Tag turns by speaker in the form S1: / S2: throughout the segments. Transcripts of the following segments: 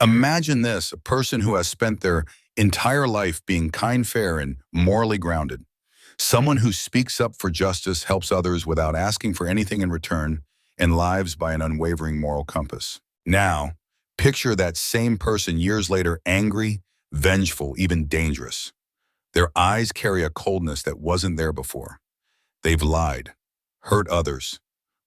S1: Imagine this, a person who has spent their entire life being kind, fair, and morally grounded. Someone who speaks up for justice, helps others without asking for anything in return, and lives by an unwavering moral compass. Now, picture that same person years later angry, vengeful, even dangerous. Their eyes carry a coldness that wasn't there before. They've lied, hurt others,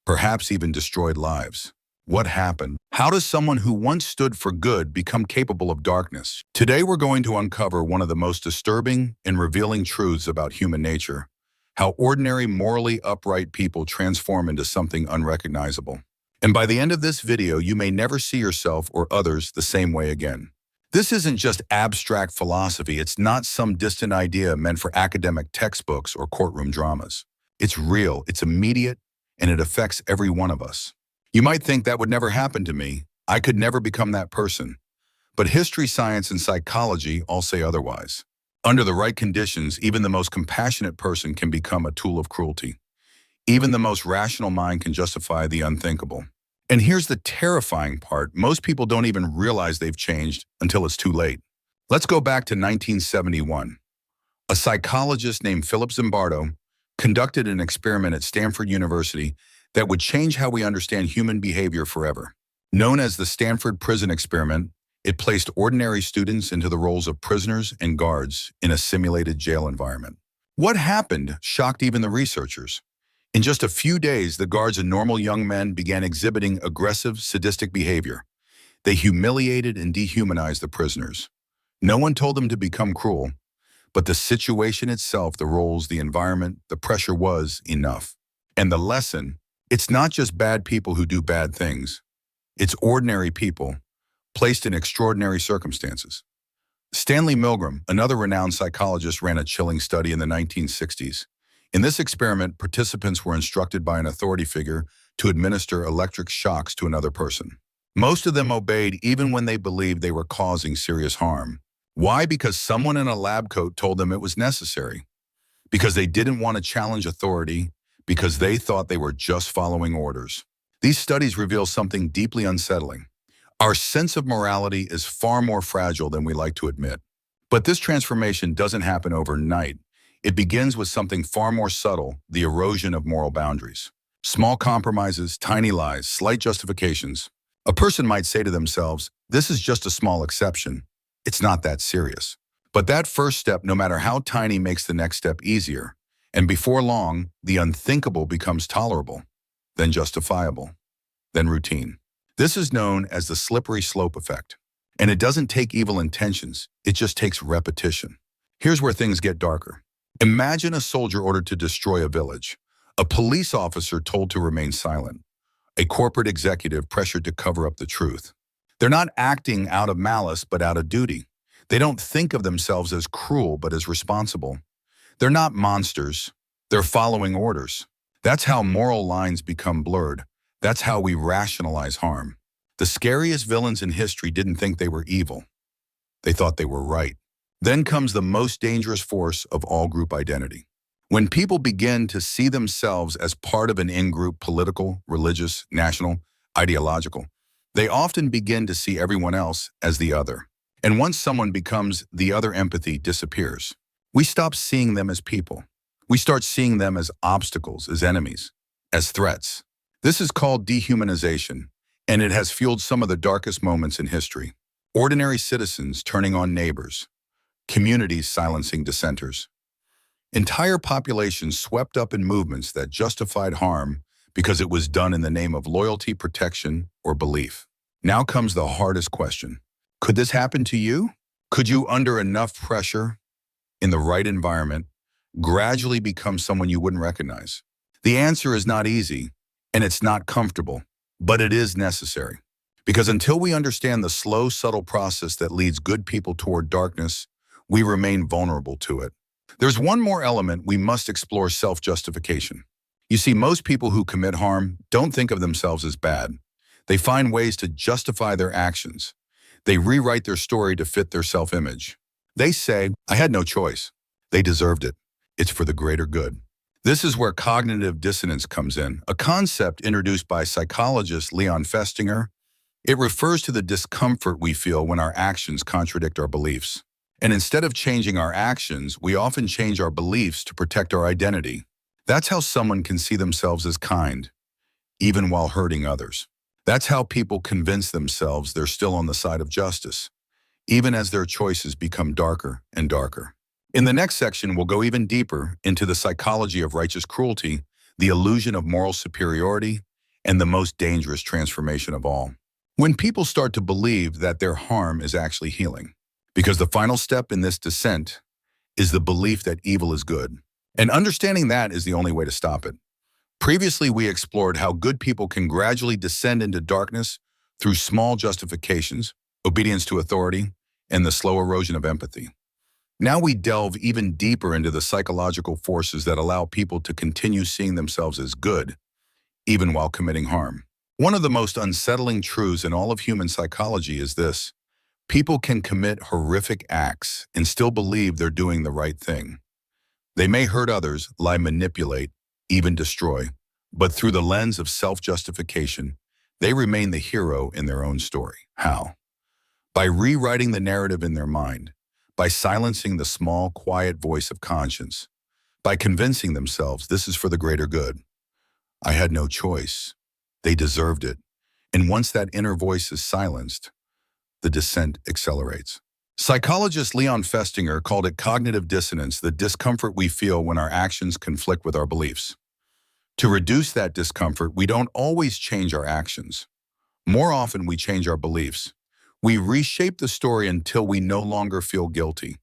S1: perhaps even destroyed lives. What happened? How does someone who once stood for good become capable of darkness? Today we're going to uncover one of the most disturbing and revealing truths about human nature, how ordinary, morally upright people transform into something unrecognizable. And by the end of this video, you may never see yourself or others the same way again. This isn't just abstract philosophy. It's not some distant idea meant for academic textbooks or courtroom dramas. It's real, it's immediate, and it affects every one of us. You might think that would never happen to me. I could never become that person. But history, science, and psychology all say otherwise. Under the right conditions, even the most compassionate person can become a tool of cruelty. Even the most rational mind can justify the unthinkable. And here's the terrifying part. Most people don't even realize they've changed until it's too late. Let's go back to 1971. A psychologist named Philip Zimbardo conducted an experiment at Stanford University that would change how we understand human behavior forever. Known as the Stanford Prison Experiment, it placed ordinary students into the roles of prisoners and guards in a simulated jail environment. What happened shocked even the researchers. In just a few days, the guards and normal young men began exhibiting aggressive, sadistic behavior. They humiliated and dehumanized the prisoners. No one told them to become cruel, but the situation itself, the roles, the environment, the pressure was enough. And the lesson: it's not just bad people who do bad things. It's ordinary people, placed in extraordinary circumstances. Stanley Milgram, another renowned psychologist, ran a chilling study in the 1960s. In this experiment, participants were instructed by an authority figure to administer electric shocks to another person. Most of them obeyed even when they believed they were causing serious harm. Why? Because someone in a lab coat told them it was necessary. Because they didn't want to challenge authority, because they thought they were just following orders. These studies reveal something deeply unsettling. Our sense of morality is far more fragile than we like to admit. But this transformation doesn't happen overnight. It begins with something far more subtle: the erosion of moral boundaries. Small compromises, tiny lies, slight justifications. A person might say to themselves, this is just a small exception. It's not that serious. But that first step, no matter how tiny, makes the next step easier. And before long, the unthinkable becomes tolerable, then justifiable, then routine. This is known as the slippery slope effect. And it doesn't take evil intentions, it just takes repetition. Here's where things get darker. Imagine a soldier ordered to destroy a village, a police officer told to remain silent, a corporate executive pressured to cover up the truth. They're not acting out of malice, but out of duty. They don't think of themselves as cruel, but as responsible. They're not monsters, they're following orders. That's how moral lines become blurred. That's how we rationalize harm. The scariest villains in history didn't think they were evil. They thought they were right. Then comes the most dangerous force of all: group identity. When people begin to see themselves as part of an in-group, political, religious, national, ideological, they often begin to see everyone else as the other. And once someone becomes the other, empathy disappears. We stop seeing them as people. We start seeing them as obstacles, as enemies, as threats. This is called dehumanization, and it has fueled some of the darkest moments in history. Ordinary citizens turning on neighbors, communities silencing dissenters, entire populations swept up in movements that justified harm because it was done in the name of loyalty, protection, or belief. Now comes the hardest question. Could this happen to you? Could you, under enough pressure, in the right environment, gradually become someone you wouldn't recognize? The answer is not easy, and it's not comfortable, but it is necessary. Because until we understand the slow, subtle process that leads good people toward darkness, we remain vulnerable to it. There's one more element we must explore: self-justification. You see, most people who commit harm don't think of themselves as bad. They find ways to justify their actions. They rewrite their story to fit their self-image. They say, I had no choice. They deserved it. It's for the greater good. This is where cognitive dissonance comes in, a concept introduced by psychologist Leon Festinger It refers to the discomfort we feel when our actions contradict our beliefs. And instead of changing our actions, we often change our beliefs to protect our identity. That's how someone can see themselves as kind, even while hurting others. That's how people convince themselves they're still on the side of justice, even as their choices become darker and darker. In the next section, we'll go even deeper into the psychology of righteous cruelty, the illusion of moral superiority, and the most dangerous transformation of all. When people start to believe that their harm is actually healing, because the final step in this descent is the belief that evil is good. And understanding that is the only way to stop it. Previously, we explored how good people can gradually descend into darkness through small justifications, obedience to authority, and the slow erosion of empathy. Now we delve even deeper into the psychological forces that allow people to continue seeing themselves as good, even while committing harm. One of the most unsettling truths in all of human psychology is this: people can commit horrific acts and still believe they're doing the right thing. They may hurt others, lie, manipulate, even destroy, but through the lens of self-justification, they remain the hero in their own story. How? By rewriting the narrative in their mind, by silencing the small, quiet voice of conscience, by convincing themselves this is for the greater good. I had no choice. They deserved it. And once that inner voice is silenced, the descent accelerates. Psychologist Leon Festinger called it cognitive dissonance, the discomfort we feel when our actions conflict with our beliefs. To reduce that discomfort, we don't always change our actions. More often, we change our beliefs. We reshape the story until we no longer feel guilty.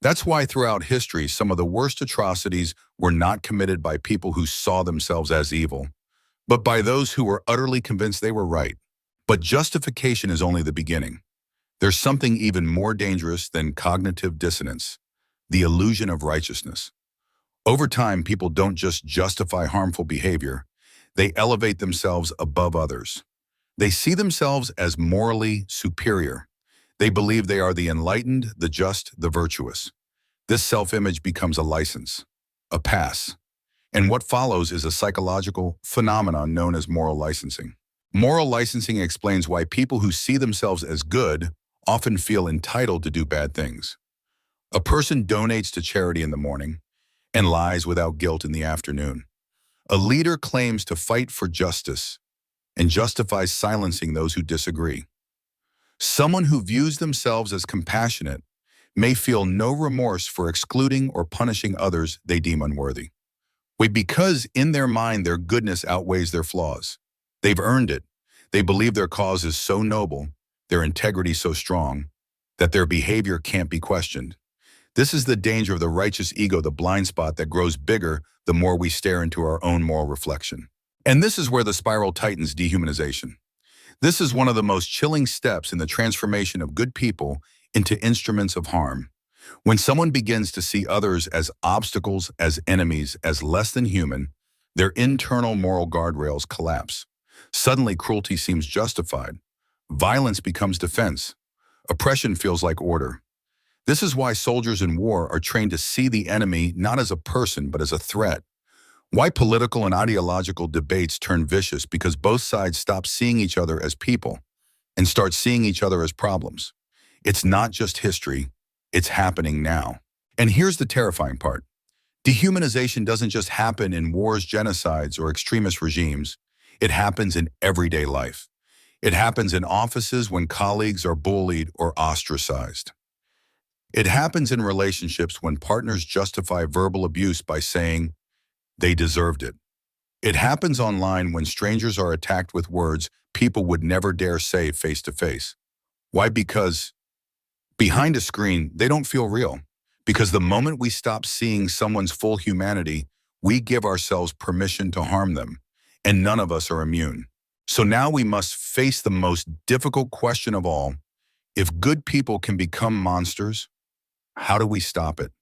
S1: That's why throughout history, some of the worst atrocities were not committed by people who saw themselves as evil, but by those who were utterly convinced they were right. But justification is only the beginning. There's something even more dangerous than cognitive dissonance: the illusion of righteousness. Over time, people don't just justify harmful behavior, they elevate themselves above others. They see themselves as morally superior. They believe they are the enlightened, the just, the virtuous. This self-image becomes a license, a pass. And what follows is a psychological phenomenon known as moral licensing. Moral licensing explains why people who see themselves as good often feel entitled to do bad things. A person donates to charity in the morning and lies without guilt in the afternoon. A leader claims to fight for justice and justifies silencing those who disagree. Someone who views themselves as compassionate may feel no remorse for excluding or punishing others they deem unworthy. Because in their mind, their goodness outweighs their flaws. They've earned it. They believe their cause is so noble, their integrity so strong, that their behavior can't be questioned. This is the danger of the righteous ego, the blind spot that grows bigger the more we stare into our own moral reflection. And this is where the spiral tightens: dehumanization. This is one of the most chilling steps in the transformation of good people into instruments of harm. When someone begins to see others as obstacles, as enemies, as less than human, their internal moral guardrails collapse. Suddenly, cruelty seems justified. Violence becomes defense. Oppression feels like order. This is why soldiers in war are trained to see the enemy not as a person, but as a threat. Why political and ideological debates turn vicious: because both sides stop seeing each other as people and start seeing each other as problems. It's not just history, it's happening now. And here's the terrifying part: dehumanization doesn't just happen in wars, genocides, or extremist regimes. It happens in everyday life. It happens in offices when colleagues are bullied or ostracized. It happens in relationships when partners justify verbal abuse by saying they deserved it. It happens online when strangers are attacked with words people would never dare say face to face. Why? Because behind a screen, they don't feel real. Because the moment we stop seeing someone's full humanity, we give ourselves permission to harm them, and none of us are immune. So now we must face the most difficult question of all: if good people can become monsters, how do we stop it?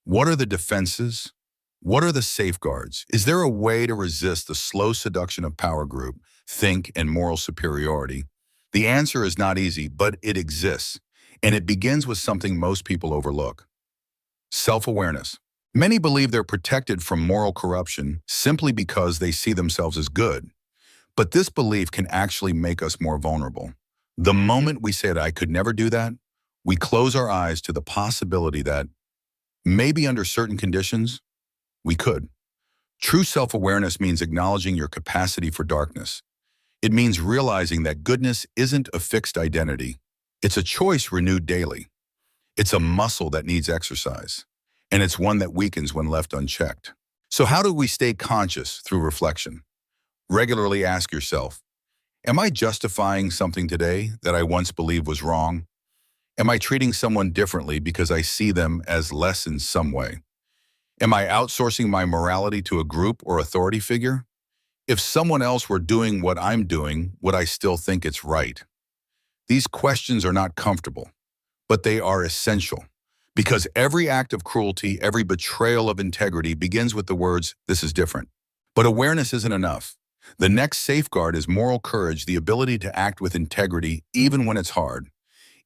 S1: What are the defenses? What are the safeguards? Is there a way to resist the slow seduction of power group, think, and moral superiority? The answer is not easy, but it exists, and it begins with something most people overlook: self-awareness. Many believe they're protected from moral corruption simply because they see themselves as good. But this belief can actually make us more vulnerable. The moment we say that I could never do that, we close our eyes to the possibility that maybe under certain conditions, we could. True self-awareness means acknowledging your capacity for darkness. It means realizing that goodness isn't a fixed identity. It's a choice renewed daily. It's a muscle that needs exercise. And it's one that weakens when left unchecked. So how do we stay conscious through reflection? Regularly ask yourself, am I justifying something today that I once believed was wrong? Am I treating someone differently because I see them as less in some way? Am I outsourcing my morality to a group or authority figure? If someone else were doing what I'm doing, would I still think it's right? These questions are not comfortable, but they are essential. Because every act of cruelty, every betrayal of integrity begins with the words, "This is different." But awareness isn't enough. The next safeguard is moral courage, the ability to act with integrity even when it's hard.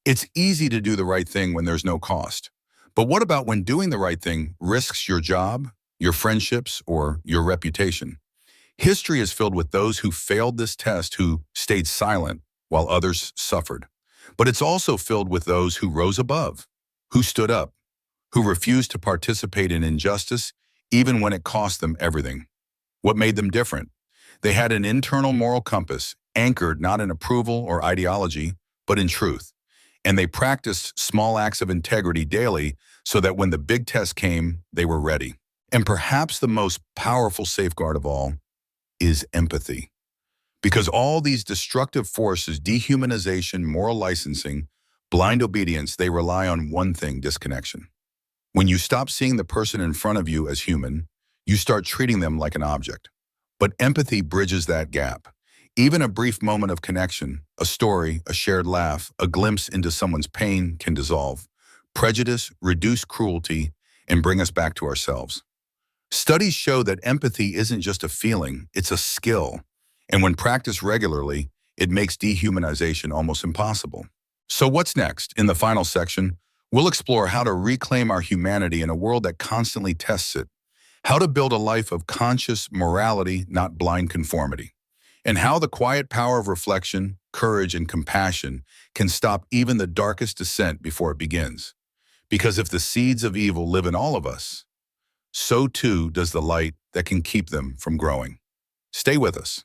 S1: It's easy to do the right thing when there's no cost. But what about when doing the right thing risks your job, your friendships, or your reputation? History is filled with those who failed this test, who stayed silent while others suffered. But it's also filled with those who rose above, who stood up, who refused to participate in injustice even when it cost them everything. What made them different? They had an internal moral compass, anchored not in approval or ideology, but in truth. And they practiced small acts of integrity daily so that when the big test came, they were ready. And perhaps the most powerful safeguard of all is empathy. Because all these destructive forces, dehumanization, moral licensing, blind obedience, they rely on one thing: disconnection. When you stop seeing the person in front of you as human, you start treating them like an object. But empathy bridges that gap. Even a brief moment of connection, a story, a shared laugh, a glimpse into someone's pain can dissolve prejudice, reduce cruelty, and bring us back to ourselves. Studies show that empathy isn't just a feeling, it's a skill. And when practiced regularly, it makes dehumanization almost impossible. So what's next? In the final section, we'll explore how to reclaim our humanity in a world that constantly tests it, how to build a life of conscious morality, not blind conformity, and how the quiet power of reflection, courage, and compassion can stop even the darkest descent before it begins. Because if the seeds of evil live in all of us, so too does the light that can keep them from growing. Stay with us.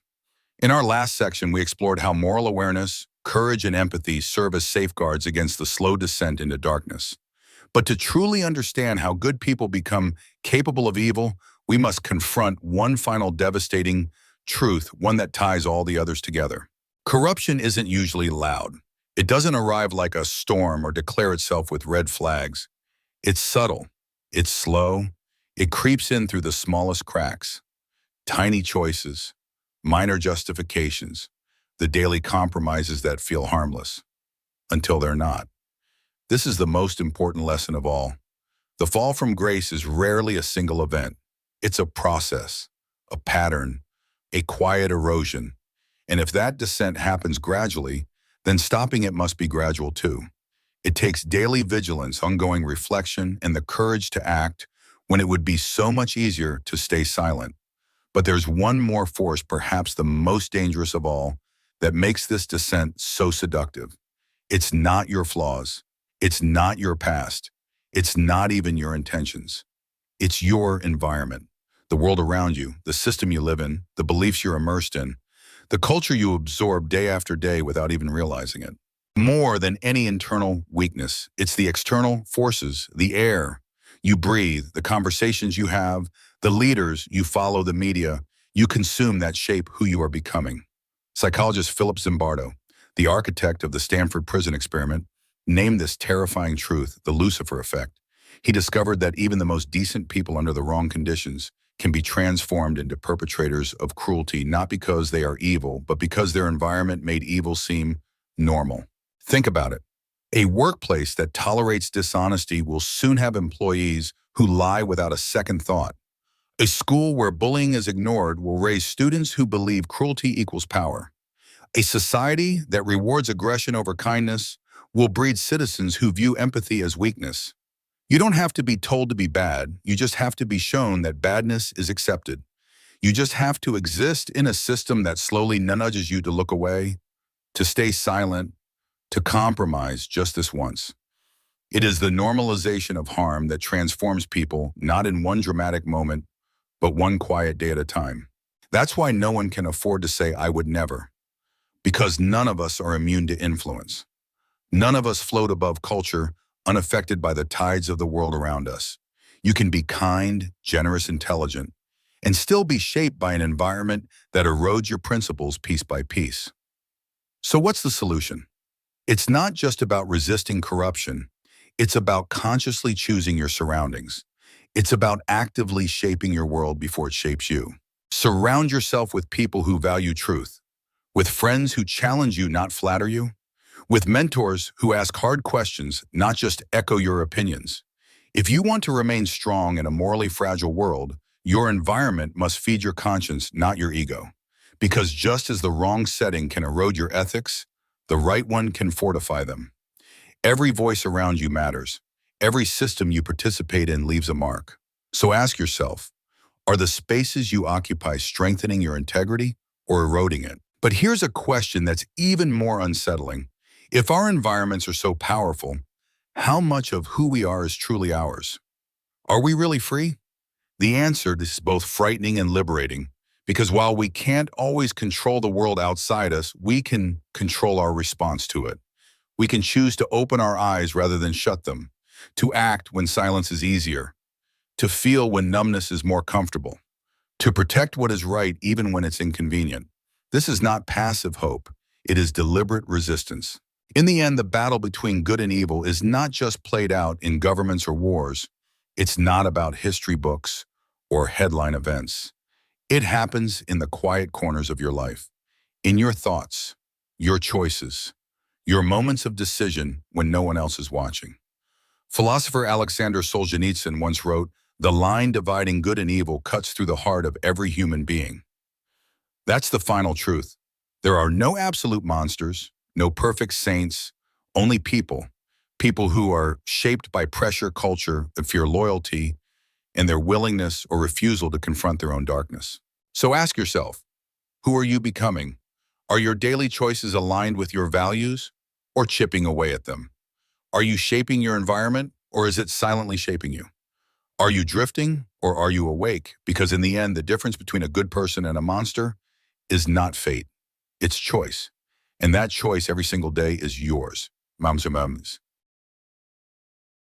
S1: In our last section, we explored how moral awareness, courage, and empathy serve as safeguards against the slow descent into darkness. But to truly understand how good people become capable of evil, we must confront one final devastating truth, one that ties all the others together. Corruption isn't usually loud. It doesn't arrive like a storm or declare itself with red flags. It's subtle. It's slow. It creeps in through the smallest cracks. Tiny choices, minor justifications, the daily compromises that feel harmless, until they're not. This is the most important lesson of all. The fall from grace is rarely a single event. It's a process, a pattern, a quiet erosion. And if that descent happens gradually, then stopping it must be gradual too. It takes daily vigilance, ongoing reflection, and the courage to act when it would be so much easier to stay silent. But there's one more force, perhaps the most dangerous of all, that makes this descent so seductive. It's not your flaws. It's not your past. It's not even your intentions. It's your environment, the world around you, the system you live in, the beliefs you're immersed in, the culture you absorb day after day without even realizing it. More than any internal weakness, it's the external forces, the air you breathe, the conversations you have, the leaders you follow, the media you consume that shape who you are becoming. Psychologist Philip Zimbardo, the architect of the Stanford prison experiment, named this terrifying truth the Lucifer effect. He discovered that even the most decent people under the wrong conditions can be transformed into perpetrators of cruelty, not because they are evil, but because their environment made evil seem normal. Think about it. A workplace that tolerates dishonesty will soon have employees who lie without a second thought. A school where bullying is ignored will raise students who believe cruelty equals power. A society that rewards aggression over kindness will breed citizens who view empathy as weakness. You don't have to be told to be bad, you just have to be shown that badness is accepted. You just have to exist in a system that slowly nudges you to look away, to stay silent, to compromise just this once. It is the normalization of harm that transforms people, not in one dramatic moment, but one quiet day at a time. That's why no one can afford to say, I would never, because none of us are immune to influence. None of us float above culture, unaffected by the tides of the world around us. You can be kind, generous, intelligent, and still be shaped by an environment that erodes your principles piece by piece. So what's the solution? It's not just about resisting corruption. It's about consciously choosing your surroundings. It's about actively shaping your world before it shapes you. Surround yourself with people who value truth, with friends who challenge you, not flatter you, with mentors who ask hard questions, not just echo your opinions. If you want to remain strong in a morally fragile world, your environment must feed your conscience, not your ego. Because just as the wrong setting can erode your ethics, the right one can fortify them. Every voice around you matters. Every system you participate in leaves a mark. So ask yourself, are the spaces you occupy strengthening your integrity or eroding it? But here's a question that's even more unsettling. If our environments are so powerful, how much of who we are is truly ours? Are we really free? The answer is both frightening and liberating, because while we can't always control the world outside us, we can control our response to it. We can choose to open our eyes rather than shut them, to act when silence is easier, to feel when numbness is more comfortable, to protect what is right even when it's inconvenient. This is not passive hope. It is deliberate resistance. In the end, the battle between good and evil is not just played out in governments or wars. It's not about history books or headline events. It happens in the quiet corners of your life, in your thoughts, your choices, your moments of decision when no one else is watching. Philosopher Alexander Solzhenitsyn once wrote, "The line dividing good and evil cuts through the heart of every human being." That's the final truth. There are no absolute monsters, no perfect saints, only people. People who are shaped by pressure, culture, and fear, loyalty, and their willingness or refusal to confront their own darkness. So ask yourself, who are you becoming? Are your daily choices aligned with your values or chipping away at them? Are you shaping your environment or is it silently shaping you? Are you drifting or are you awake? Because in the end, the difference between a good person and a monster is not fate, it's choice. And that choice every single day is yours. Mums or mums.